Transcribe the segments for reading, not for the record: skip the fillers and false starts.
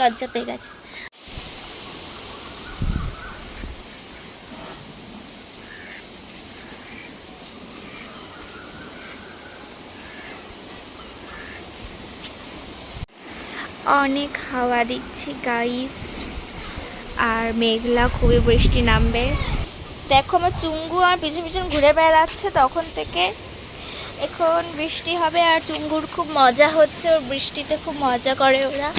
লজ্জা পেয়ে গেছে। অনেক হাওয়া দিচ্ছি গাইস, আর মেঘলা, খুবই বৃষ্টি নামবে। দেখো আমার চুঙ্গু আমার পিছন পিছন ঘুরে বেড়াচ্ছে তখন থেকে। এখন বৃষ্টি হবে আর চুঙ্গুর খুব মজা হচ্ছে, ওর বৃষ্টিতে খুব মজা করে ওরা।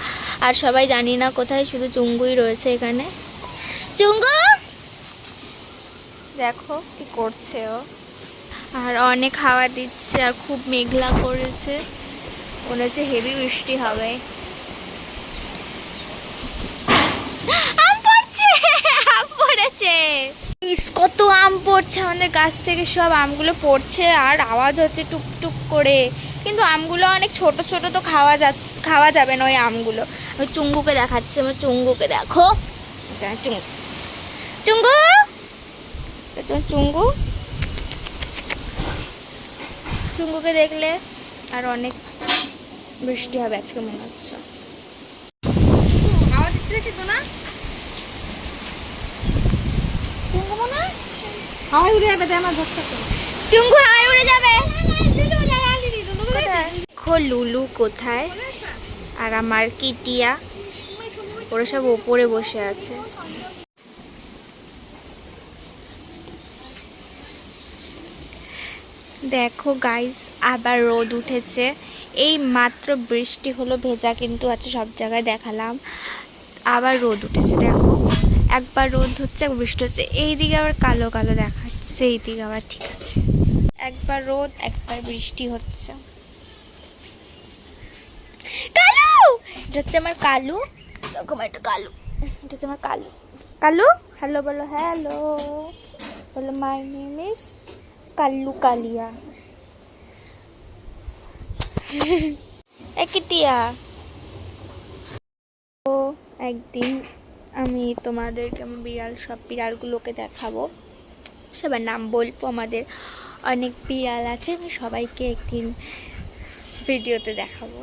আর সবাই জানি না কোথায়, শুধু চুঙ্গুই রয়েছে এখানে। চুঙ্গু দেখো কি করছে ও। আর অনেক হাওয়া দিচ্ছে আর খুব মেঘলা করেছে, মনে হচ্ছে হেভি বৃষ্টি হবে। আম পড়ছে, আম পড়েছে, কত আম পড়ছে আমাদের গাছ থেকে, সব আমগুলো পড়ছে আর আওয়াজ হচ্ছে টুকটুক করে। কিন্তু আমগুলো অনেক ছোট ছোট, তো খাওয়া যাবে না ওই আমগুলো। আমি চুঙ্গুকে দেখাচ্ছি, আমার চুঙ্গুকে দেখো, চুঙ্গু চুঙ্গু চুঙ্গুকে দেখলে আর অনেক বৃষ্টি হবে আজকে মনে হচ্ছে। হাওয়ায় উড়ে যাবে, আমার চুঙ্গু হাওয়ায় উড়ে যাবে। দেখো লুলু কোথায় আর আমার কিটিয়া, ওরা সব ওপরে বসে আছে। দেখো গাইস আবার রোদ উঠেছে, এই মাত্র বৃষ্টি হলো, ভেজা কিন্তু আছে সব জায়গায় দেখালাম, আবার রোদ উঠেছে। দেখো একবার রোদ হচ্ছে, একবার বৃষ্টি হচ্ছে, এইদিকে আবার কালো কালো দেখাচ্ছে, এইদিকে আবার ঠিক আছে। একবার রোদ একবার বৃষ্টি হচ্ছে। কালু, এটা হচ্ছে আমার কালু, এরকম একটা কালু, এটা হচ্ছে আমার কালু। কালু হ্যালো বলো, হ্যালো বলো, মাই নেম ইজ কাল্লু কালিয়া। কিটিয়া, তো একদিন আমি তোমাদেরকে আমার সব বিড়ালগুলোকে দেখাবো, সবার নাম বলবো। আমাদের অনেক বিড়াল আছে, আমি সবাইকে একদিন ভিডিওতে দেখাবো।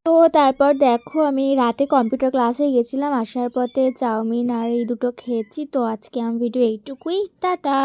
তো তারপর দেখো আমি রাতে কম্পিউটার ক্লাসে গেছিলাম, আসার পথে চাউমিন আর এই দুটো খেয়েছি। তো আজকে আমার ভিডিও এইটুকুই, টাটা।